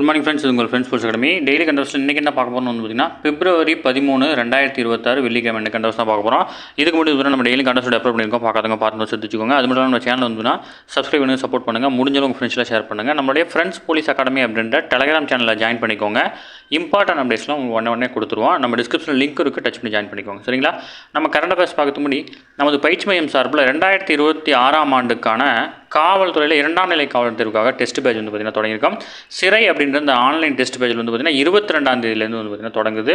Good morning friends. இது உங்கள் friends sports academy daily கண்டவர்ஸில் இன்றைக்கி என்ன பார்க்க போகிறோம்னு பார்த்தீங்கன்னா February 13, 2026 வெள்ளிக்கிழமை என்ன கண்டவர்ஸ் தான் பார்க்க போகிறோம். இதுக்கு முன்னாடி நம்ம டெய்லி கண்டவர்ஸோட அப்லோட் பண்ணியிருக்கோம். பார்க்காதவங்க பார்த்து வச்சுக்கோங்க. அது மட்டும் இல்லாமல் நம்ம சேனல் வந்துன்னா சப்ஸ்கிரைப் பண்ணி சப்போர்ட் பண்ணுங்கள். முடிஞ்சவங்க உங்கள் ஃப்ரெண்ட்ஸ்லாம் ஷேர் பண்ணுங்கள். நம்மளுடைய ஃப்ரெண்ட்ஸ் போலீஸ் அகாடமி அப்படின்ற டெலிகிராம் சேனலில் ஜாயின் பண்ணிக்கோங்க. இம்பார்ட்டன்ட் அப்டேட்ஸ்லாம் உங்களுக்கு உடனே கொடுத்துருவோம். நம்ம டிஸ்கிரிப்ஷனில் லிங்க் இருக்குது, டச் பண்ணி ஜாயின் பண்ணிக்கோங்க. சரிங்களா? நம்ம கரண்ட் அஃபேர்ஸ் பார்க்கறதுக்கு முன்னாடி நமது பயிற்சி மையம் சார்பில் 2026 ஆண்டுக்கான காவல்துறையில் 2ஆம் நிலை காவலர் தேர்வுக்காக டெஸ்ட் பேட்ச் வந்து பார்த்திங்கன்னா தொடங்கியிருக்கோம். சிறை அப்படின்ற இந்த ஆன்லைன் டெஸ்ட் பேட்சில் வந்து பார்த்திங்கன்னா 22ஆம் தேதியிலேருந்து வந்து பார்த்திங்கன்னா தொடங்குது.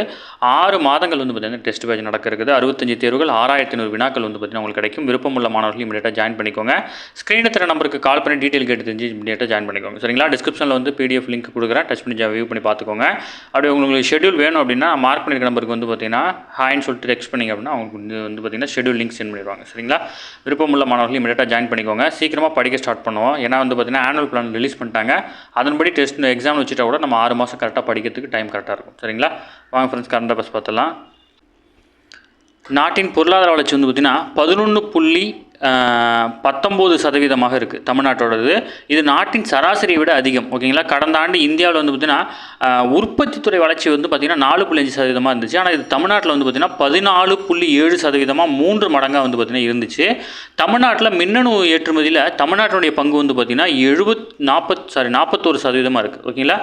6 மாதங்கள் வந்து பார்த்திங்கன்னா டெஸ்ட் பேட்ச் நடக்க இருக்குது. 65 தேர்வுகள், 6500 வினாக்கள் வந்து பார்த்திங்கன்னா உங்களுக்கு கிடைக்கும். விருப்பமுள்ள மாணவர்கள் இமீடியட்டாக ஜாயின் பண்ணிக்கோங்க. ஸ்க்ரீனில் தர நம்பருக்கு கால் பண்ணி டீட்டெயில் கேட்டு தெரிஞ்சு இமீடியட்டாக ஜாயின் பண்ணிக்கோங்க. சரிங்களா? டிஸ்கிரிப்ஷனில் வந்து PDF லிங்க் கொடுக்குறேன், டச் பண்ணி வியூ பண்ணி பார்த்துக்கோங்க. அப்படி உங்களுக்கு ஷெட்யூல் வேணும் அப்படின்னா மார்க் பண்ணியிருக்க நம்பருக்கு வந்து பார்த்திங்கன்னா ஹாய்ன்னு சொல்லிட்டு டெக்ஸ்ட் பண்ணிங்க அப்படின்னா அவங்களுக்கு வந்து பார்த்திங்கன்னா ஷெட்யூல் லிங்க் சென்ட் பண்ணிடுவாங்க. சரிங்களா? விருப்பமுள்ள மாணவர்கள் இமீடியட்டாக ஜாயின் பண்ணிக்கோங்க. சீக்கிரமாக படிக்க ஸ்டார்ட் பண்ணுவோம். ஏன்னா வந்து பார்த்திங்கன்னா ஆனுவல் பிளான் ரிலீஸ் பண்ணிட்டாங்க. அதன்படி டெஸ்ட் எக்ஸாம் வச்சுட்டா கூட நம்ம 6 மாதம் கரெக்டாக படிக்கிறதுக்கு டைம் கரெக்டாக இருக்கும். சரிங்களா? வாங்க ஃப்ரெண்ட்ஸ், கரண்ட் அஃபேர்ஸ் பார்த்தலாம். நாட்டின் பொருளாதார வளர்ச்சி வந்து பார்த்திங்கன்னா 11.19% இருக்குது தமிழ்நாட்டோடது. இது நாட்டின் சராசரியை விட அதிகம். ஓகேங்களா? கடந்த ஆண்டு இந்தியாவில் வந்து பார்த்திங்கன்னா உற்பத்தித்துறை வளர்ச்சி வந்து பார்த்திங்கன்னா 4.5% இருந்துச்சு. ஆனால் இது தமிழ்நாட்டில் வந்து பார்த்திங்கன்னா 14.7%, 3 மடங்காக வந்து பார்த்திங்கன்னா இருந்துச்சு. தமிழ்நாட்டில் மின்னணு ஏற்றுமதியில் தமிழ்நாட்டினுடைய பங்கு வந்து பார்த்திங்கன்னா 41% இருக்குது. ஓகேங்களா?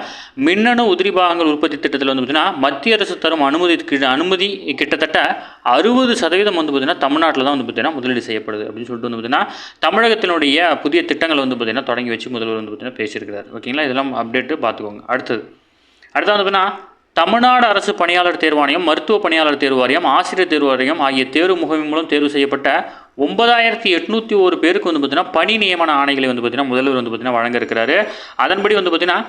மின்னணு உதிரி பாகங்கள் உற்பத்தி திட்டத்தில் வந்து பார்த்திங்கன்னா மத்திய அரசு தரும் அனுமதி கிட்டத்தட்ட 60% வந்து பார்த்திங்கன்னா தமிழ்நாட்டில் தான் வந்து பார்த்திங்கன்னா முதலீடு செய்யப்படுது அப்படின்னு சொல்லிட்டு வந்து பார்த்திங்கன்னா தமிழகத்தினுடைய புதிய திட்டங்களை வந்து பார்த்திங்கன்னா தொடங்கி வச்சு முதல்வர் வந்து பார்த்திங்கன்னா பேசியிருக்கிறார். ஓகேங்களா? இதெல்லாம் அப்டேட்டு பார்த்துக்கோங்க. அடுத்தது வந்து பார்த்திங்கன்னா தமிழ்நாடு அரசு பணியாளர் தேர்வாணையம், மருத்துவ பணியாளர் தேர்வு வாரியம், ஆசிரியர் தேர்வு வாரியம் ஆகிய தேர்வு முகமை மூலம் தேர்வு செய்யப்பட்ட 9801 பேருக்கு வந்து பார்த்திங்கன்னா பணி நியமன ஆணைகளை வந்து பார்த்திங்கன்னா முதல்வர் வந்து பார்த்திங்கன்னா வழங்க இருக்கிறாரு. அதன்படி வந்து பார்த்திங்கன்னா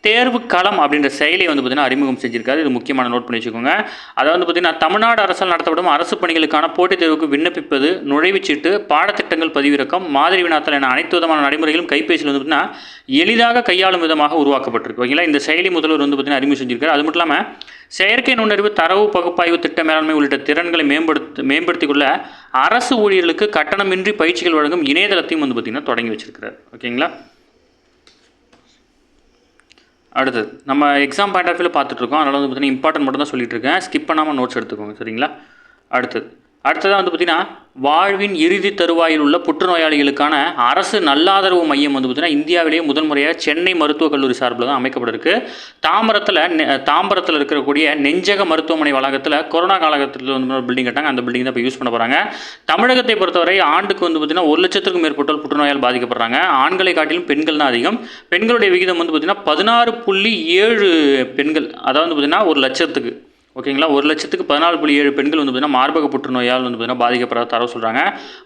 தேர்வு களம் அப்படின்ற செயலியை வந்து பார்த்திங்கன்னா அறிமுகம் செஞ்சிருக்காரு. இது முக்கியமான நோட் பண்ணி வச்சுக்கோங்க. அதாவது வந்து பார்த்திங்கன்னா தமிழ்நாடு அரசால் நடத்தப்படும் அரசு பணிகளுக்கான போட்டித் தேர்வுக்கு விண்ணப்பிப்பது, நுழைவுச்சீட்டு, பாடத்திட்டங்கள் பதிவிறக்கம், மாதிரி வினாத்தல் என அனைத்து விதமான நடைமுறைகளும் கைபேசியில் வந்து பார்த்திங்கன்னா எளிதாக கையாளும் விதமாக உருவாக்கப்பட்டிருக்கு. ஓகேங்களா? இந்த செயலி முதல்வர் வந்து பார்த்திங்கன்னா அறிமுகம் செஞ்சிருக்காரு. அது மட்டும் இல்லாமல் செயற்கை நுண்ணறிவு, தரவு பகுப்பாய்வு, திட்ட மேலாண்மை உள்ளிட்ட திறன்களை மேம்படுத்திக் கொள்ள அரசு ஊழியர்களுக்கு கட்டணமின்றி பயிற்சிகள் வழங்கும் இணையதளத்தையும் வந்து பார்த்திங்கன்னா தொடங்கி வச்சிருக்கிறார். ஓகேங்களா? அடுத்தது நம்ம எக்ஸாம் பாயிண்ட் ஆஃப் வியூவில் பார்த்துட்ருக்கோம். அதனால் வந்து பார்த்திங்கன்னா இம்பார்ட்டன்ட் மட்டும் தான் சொல்லிட்டு இருக்கேன். ஸ்கிப் பண்ணாமல் நோட்ஸ் எடுத்துக்கோங்க. சரிங்களா? அடுத்ததாக வந்து பார்த்திங்கன்னா வாழ்வின் இறுதி தருவாயில் உள்ள புற்றுநோயாளிகளுக்கான அரசு நல்லாதரவு மையம் வந்து பார்த்திங்கன்னா இந்தியாவிலேயே முதல் முறையாக சென்னை மருத்துவக் கல்லூரி சார்பில் தான் அமைக்கப்பட்டிருக்கு. தாம்பரத்தில் இருக்கக்கூடிய நெஞ்சக மருத்துவமனை வளாகத்தில் கொரோனா காலகட்டத்தில் வந்து ஒரு பில்டிங் கட்டாங்க. அந்த பில்டிங் தான் இப்போ யூஸ் பண்ண போகிறாங்க. தமிழகத்தை பொறுத்தவரை ஆண்டுக்கு வந்து பார்த்திங்கன்னா 1 லட்சத்துக்கும் மேற்பட்டோர் புற்றுநோயால் பாதிக்கப்படுறாங்க. ஆண்களை காட்டிலும் பெண்கள் தான் அதிகம். பெண்களுடைய விகிதம் வந்து பார்த்திங்கன்னா 16.7 பெண்கள், அதாவது வந்து பார்த்திங்கன்னா 1 லட்சத்துக்கு. ஓகேங்களா? 1 லட்சத்துக்கு 14.7 பெண்கள் வந்து பார்த்திங்கன்னா மார்பக புற்றுநோயால் வந்து பார்த்திங்கன்னா பாதிக்கப்படுற தரவு சொல்கிறாங்க.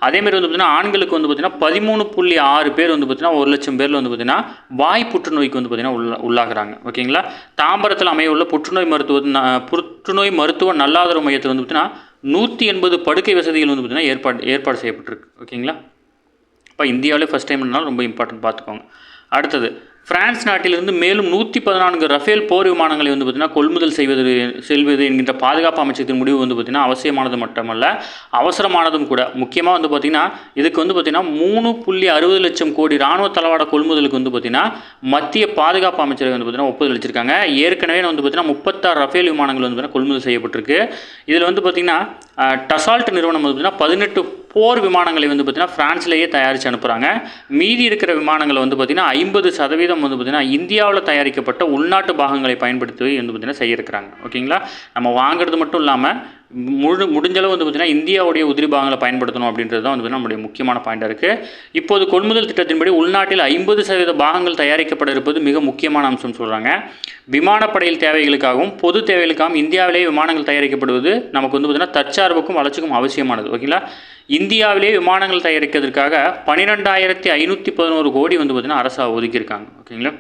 அதேமாதிரி வந்து பார்த்திங்கன்னா ஆண்களுக்கு வந்து பார்த்திங்கன்னா 13.6 பேர் வந்து பார்த்திங்கன்னா 1 லட்சம் பேரில் வந்து பார்த்திங்கன்னா வாய் புற்றுநோய்க்கு வந்து பார்த்திங்கன்னா உள்ளாகிறாங்க. ஓகேங்களா? தாம்பரத்தில் அமைய உள்ள புற்றுநோய் மருத்துவ நல்லாதரவு மையத்தில் வந்து பார்த்திங்கன்னா 180 படுக்கை வசதிகள் வந்து பார்த்திங்கன்னா ஏற்பாடு செய்யப்பட்டிருக்கு. ஓகேங்களா? இப்போ இந்தியாவிலே ஃபஸ்ட் டைம்னாலும் ரொம்ப இம்பார்ட்டன்ட் பார்த்துக்கோங்க. அடுத்தது பிரான்ஸ் நாட்டிலிருந்து மேலும் 114 ரஃபேல் போர் விமானங்களை வந்து பார்த்திங்கன்னா கொள்முதல் செல்வது என்கின்ற பாதுகாப்பு அமைச்சகத்தின் முடிவு வந்து பார்த்திங்கன்னா அவசியமானது மட்டுமல்ல, அவசரமானதும் கூட. முக்கியமாக வந்து பார்த்திங்கன்னா இதுக்கு வந்து பார்த்திங்கன்னா 3.60 லட்சம் கோடி இராணுவ தளவாட கொள்முதலுக்கு வந்து பார்த்திங்கன்னா மத்திய பாதுகாப்பு அமைச்சரவை வந்து பார்த்திங்கன்னா ஒப்புதல் அளிச்சிருக்காங்க. ஏற்கனவே வந்து பார்த்திங்கன்னா 36 ரஃபேல் விமானங்கள் வந்து பார்த்திங்கன்னா கொள்முதல் செய்யப்பட்டிருக்கு. இதில் வந்து பார்த்திங்கன்னா டசால்ட் நிறுவனம் வந்து பார்த்திங்கன்னா 18 போர் விமானங்களை வந்து பார்த்திங்கன்னா ஃப்ரான்ஸ்லேயே தயாரித்து அனுப்புகிறாங்க. மீதி இருக்கிற விமானங்களை வந்து பார்த்திங்கன்னா 50% வந்து பார்த்திங்கன்னா இந்தியாவில் தயாரிக்கப்பட்ட உள்நாட்டு பாகங்களை பயன்படுத்தி வந்து பார்த்திங்கன்னா செய்ய இருக்கிறாங்க. ஓகேங்களா? நம்ம வாங்குறது மட்டும் இல்லாமல் முடிஞ்சளவு வந்து பார்த்திங்கன்னா இந்தியாவுடைய உதிரி பாகங்களை பயன்படுத்தணும் அப்படின்றது தான் வந்து நம்மளுடைய முக்கியமான பாயிண்டாக இருக்குது. இப்போது கொள்முதல் திட்டத்தின்படி உள்நாட்டில் 50% பாகங்கள் தயாரிக்கப்பட இருப்பது மிக முக்கியமான அம்சம் சொல்கிறாங்க. விமானப்படையில் தேவைகளுக்காகவும் பொது தேவைகளுக்காகவும் இந்தியாவிலேயே விமானங்கள் தயாரிக்கப்படுவது நமக்கு வந்து பார்த்திங்கன்னா தற்சார்புக்கும் வளர்ச்சிக்கும் அவசியமானது. ஓகேங்களா? இந்தியாவிலே விமானங்கள் தயாரிக்கிறதுக்காக 12,511 கோடி வந்து பார்த்திங்கன்னா அரசு ஒதுக்கியிருக்காங்க. ஓகேங்களா?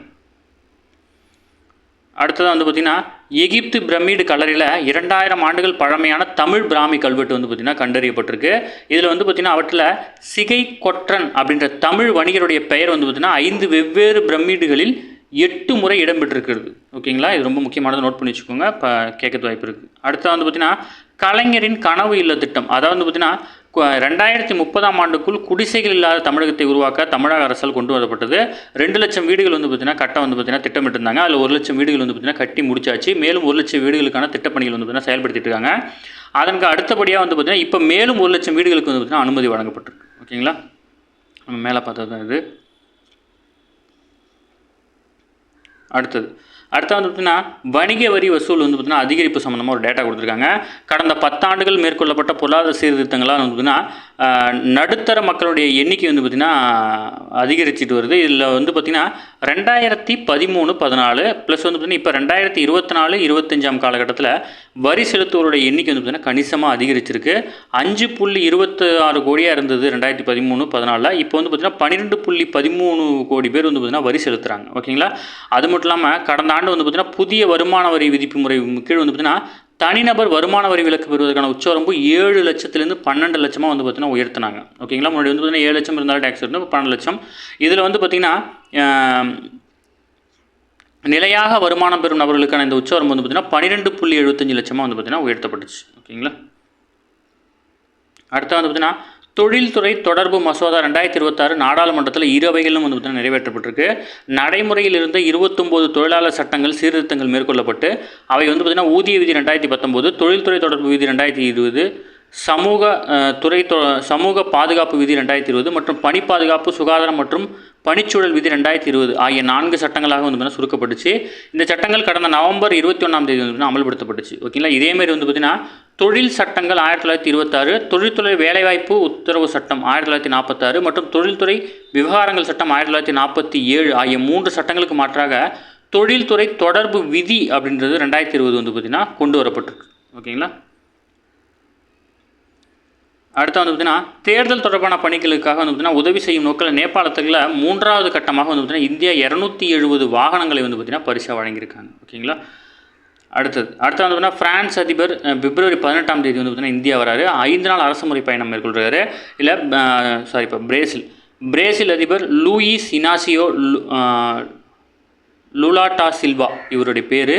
அடுத்ததாக வந்து பார்த்திங்கன்னா எகிப்து பிரமிடு கல்லறையில் 2000 ஆண்டுகள் பழமையான தமிழ் பிராமி கல்வெட்டு வந்து பார்த்திங்கன்னா கண்டறியப்பட்டிருக்கு. இதில் வந்து பார்த்திங்கன்னா அவற்றில் சிகை கொற்றன் அப்படின்ற தமிழ் வணிகருடைய பெயர் வந்து பார்த்திங்கன்னா 5 வெவ்வேறு பிரமிடுகளில் 8 முறை இடம்பெற்றிருக்கிறது. ஓகேங்களா? இது ரொம்ப முக்கியமானது, நோட் பண்ணி வச்சுக்கோங்க. இப்போ கேட்கறது வாய்ப்பு இருக்குது. அடுத்தது வந்து பார்த்திங்கன்னா கலைஞரின் கனவு இல்ல திட்டம், அதாவது வந்து பார்த்திங்கன்னா 2030ஆம் ஆண்டுக்குள் குடிசைகள் இல்லாத தமிழகத்தை உருவாக்க தமிழக அரசால் கொண்டு வரப்பட்டது. 2 லட்சம் வீடுகள் வந்து பார்த்தீங்கன்னா கட்ட வந்து பார்த்தீங்கன்னா திட்டமிட்டிருந்தாங்க. அதில் 1 லட்சம் வீடுகள் வந்து பார்த்தீங்கன்னா கட்டி முடிச்சாச்சு. மேலும் 1 லட்சம் வீடுகளுக்கான திட்டப்பணிகள் வந்து பார்த்தீங்கன்னா செயல்படுத்திட்டு இருக்காங்க. அதற்கு அடுத்தபடியாக வந்து பார்த்தீங்கன்னா இப்போ மேலும் 1 லட்சம் வீடுகளுக்கு வந்து பார்த்தீங்கன்னா அனுமதி வழங்கப்பட்டிருக்கு. ஓகேங்களா, நம்ம மேலே பார்த்தது தான் இது. அடுத்தது வந்து பார்த்தீங்கன்னா வணிக வரி வசூல் வந்து பார்த்தீங்கன்னா அதிகரிப்பு சம்மந்தமாக ஒரு டேட்டா கொடுத்துருக்காங்க. கடந்த 10 ஆண்டுகள் மேற்கொள்ளப்பட்ட பொருளாதார சீர்திருத்தங்களாக வந்து பார்த்தீங்கன்னா நடுத்தர மக்களுடைய எண்ணிக்கை வந்து பார்த்திங்கன்னா அதிகரிச்சுட்டு வருது. இதில் வந்து பார்த்திங்கன்னா 2013-14 ப்ளஸ் வந்து பார்த்திங்கன்னா இப்போ 2024-25 காலகட்டத்தில் வரி செலுத்துவோருடைய எண்ணிக்கை வந்து பார்த்திங்கன்னா கணிசமாக அதிகரிச்சிருக்கு. 5.26 கோடியாக இருந்தது 2013-14. இப்போ வந்து பார்த்திங்கன்னா 12.13 கோடி பேர் வந்து பார்த்திங்கன்னா வரி செலுத்துகிறாங்க. ஓகேங்களா, அது மட்டும் இல்லாமல் கடந்த ஆண்டு வந்து பார்த்திங்கன்னா புதிய வருமான வரி விதிப்பு முறை கீழ் வந்து பார்த்திங்கன்னா தனிநபர் வருமான வரி விலக்கு பெறுவதற்கான உச்சவரம்பு 7 லட்சத்திலேருந்து 12 லட்சமாக வந்து பார்த்திங்கன்னா உயர்த்தினாங்க. ஓகேங்களா, முன்னாடி வந்து பார்த்திங்கன்னா 7 லட்சம் இருந்தாலும் டேக்ஸ் இருந்தால் 12 லட்சம். இதில் வந்து பார்த்திங்கன்னா நிலையாக வருமானம் பெறும் நபர்களுக்கான இந்த உச்சவரம்பு வந்து பார்த்திங்கன்னா 12.75 லட்சமாக வந்து பார்த்திங்கன்னா உயர்த்தப்பட்டுச்சு. ஓகேங்களா, அடுத்து வந்து பார்த்திங்கன்னா தொழில்துறை தொடர்பு மசோதா 2026 நாடாளுமன்றத்தில் 2 அவைகளிலும் வந்து பார்த்திங்கன்னா நிறைவேற்றப்பட்டிருக்கு. நடைமுறையில் இருந்த 29 தொழிலாளர் சட்டங்கள் சீர்திருத்தங்கள் மேற்கொள்ளப்பட்டு அவை வந்து பார்த்திங்கன்னா ஊதிய விதி 2019, தொழில்துறை தொடர்பு விதி 2020, சமூக பாதுகாப்பு விதி 2020 மற்றும் பணி பாதுகாப்பு, சுகாதாரம் மற்றும் பணிச்சூழல் விதி 2020 ஆகிய 4 சட்டங்களாக வந்து சுருக்கப்பட்டுச்சு. இந்த சட்டங்கள் கடந்த நவம்பர் 21ஆம் தேதி வந்து அமல்படுத்தப்பட்டுச்சு. ஓகேங்களா, இதேமாரி வந்து பார்த்திங்கன்னா தொழில் சட்டங்கள் 1926, தொழில்துறை வேலைவாய்ப்பு உத்தரவு சட்டம் 1946 மற்றும் தொழில்துறை விவகாரங்கள் சட்டம் 1947 ஆகிய 3 சட்டங்களுக்கு மாற்றாக தொழில்துறை தொடர்பு விதி அப்படின்றது 2020 வந்து பார்த்திங்கன்னா கொண்டு வரப்பட்டிருக்கு. ஓகேங்களா, அடுத்து வந்து பார்த்திங்கன்னா தேர்தல் தொடர்பான பணிகளுக்காக வந்து பார்த்திங்கன்னா உதவி செய்யும் நோக்கில் நேபாளத்தில் 3வது கட்டமாக வந்து பார்த்திங்கன்னா இந்தியா 270 வாகனங்களை வந்து பார்த்திங்கன்னா பரிசாக வழங்கியிருக்காங்க. ஓகேங்களா, அடுத்து வந்து பார்த்திங்கன்னா பிரான்ஸ் அதிபர் பிப்ரவரி 18ஆம் தேதி வந்து பார்த்திங்கன்னா இந்தியா வராரு. 5 நாள் அரசுமுறை பயணம் மேற்கொள்கிறாரு. இல்லை இப்போ பிரேசில் அதிபர் Luiz Inacio Lula da Silva இவருடைய பேர்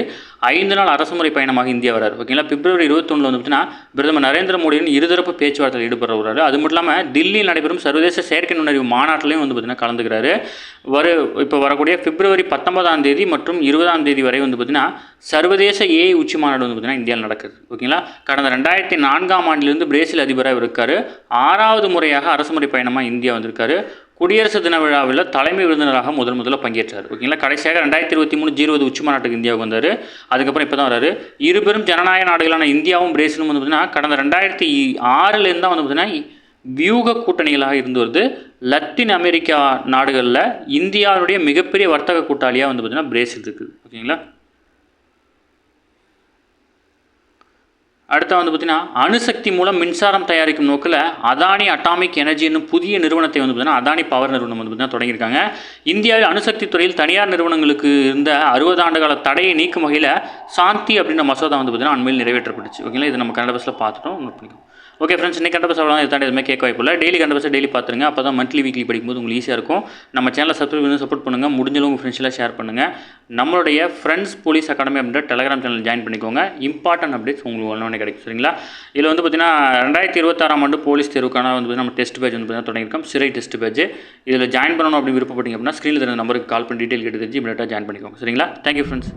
5 நாள் அரசுமுறை பயணமாக இந்தியா வராரு. ஓகேங்களா, பிப்ரவரி 21 வந்து பார்த்திங்கன்னா பிரதமர் நரேந்திர மோடியின் இருதரப்பு பேச்சுவார்த்தையில் ஈடுபடுறாரு. அது மட்டும் இல்லாமல் தில்லியில் நடைபெறும் சர்வதேச செயற்கை நுண்ணறிவு மாநாட்டிலையும் வந்து பார்த்திங்கன்னா கலந்துக்கிறாரு. இப்போ வரக்கூடிய பிப்ரவரி 19ஆம் தேதி மற்றும் 20ஆம் தேதி வரை வந்து பார்த்திங்கன்னா சர்வதேச ஏஐ உச்சி மாநாடு வந்து பார்த்திங்கன்னா இந்தியாவில் நடக்குது. ஓகேங்களா, கடந்த 2004ஆம் ஆண்டிலிருந்து பிரேசில் அதிபராக இருக்கார். 6வது முறையாக அரசுமுறை பயணமாக இந்தியா வந்திருக்காரு. குடியரசு தின விழாவில் தலைமை விருந்தினராக முதல்ல பங்கேற்றார். ஓகேங்களா, கடைசியாக 2023 G20 உச்சி மாநாட்டுக்கு இந்தியாவுக்கு வந்தார். அதுக்கப்புறம் இப்போ தான் வராரு. இருபெரும் ஜனநாயக நாடுகளான இந்தியாவும் பிரேசிலும் வந்து பார்த்திங்கன்னா கடந்த 2006 தான் வந்து பார்த்திங்கன்னா வியூக கூட்டணிகளாக இருந்து வருது. லத்தீன் அமெரிக்கா நாடுகளில் இந்தியாவுடைய மிகப்பெரிய வர்த்தக கூட்டாளியாக வந்து பார்த்திங்கன்னா பிரேசில் இருக்குது. ஓகேங்களா, அடுத்து வந்து பார்த்திங்கன்னா அணுசக்தி மூலம் மின்சாரம் தயாரிக்கும் நோக்கில் அதானி அட்டாமிக் எனர்ஜி என்னும் புதிய நிறுவனத்தை வந்து பார்த்திங்கன்னா அதானி பவர் நிறுவனம் வந்து பார்த்திங்கன்னா தொடங்கியிருக்காங்க. இந்தியாவில் அணுசக்தி துறையில் தனியார் நிறுவனங்களுக்கு இருந்த 60 ஆண்டுகால தடையை நீக்கும் வகையில் சாந்தி அப்படின்ற மசோதா வந்து பார்த்திங்கன்னா அண்மையில் நிறைவேற்றப்பட்டுச்சு. ஓகேங்களா, இது நம்ம கன்னட பஸ்ஸில் பார்த்துட்டோம். நோட் பண்ணிக்கோங்க. ஓகே ஃப்ரெண்ட்ஸ், இன்னைக்கு கண்டபஸ் அவ்வளோ இதை தாண்டி எதுவுமே கேட்க வாய்ப்பில்லை. டெய்லி கண்டபஸ் டெய்லி பார்த்துருங்க. அப்போ தான் மந்த்லி வீக்லி படிக்கும்போது உங்களுக்கு ஈஸியாக இருக்கும். நம்ம சேனலை சப்ஸ்கிரைப் பண்ணி சப்போர்ட் பண்ணுங்கள். முடிஞ்சளவு உங்கள் ஃப்ரெண்ட்ஸ்லாம் ஷேர் பண்ணுங்கள். நம்மளுடைய ஃப்ரெண்ட்ஸ் போலீஸ் அகாடமி அப்படின்ற டெலகிராம் சேனல் ஜாயின் பண்ணிக்கோங்க. இம்பார்ட்டன்ட் அப்டேட்ஸ் உங்களுக்கு ஒன்று கிடைக்கும். சரிங்களா, இதில் வந்து பார்த்திங்கன்னா 2026ஆம் ஆண்டு போலீஸ் தேர்வுக்கான வந்து நம்ம டெஸ்ட் பேட்ச் வந்து பார்த்திங்கன்னா தொடங்கியிருக்கோம். சிறை டெஸ்ட் பேட்ச். இதில் ஜாயின் பண்ணணும் அப்படின்னு விருப்பப்பட்டீங்க அப்படின்னா ஸ்க்ரீனில் இருந்த நம்பருக்கு கால் பண்ணி டீட்டெயில் கேட்டு தெரிஞ்சு இமீடியட்டாக ஜாயின் பண்ணிக்கோங்க. சரிங்களா, தேங்க்யூ ஃப்ரெண்ட்ஸ்.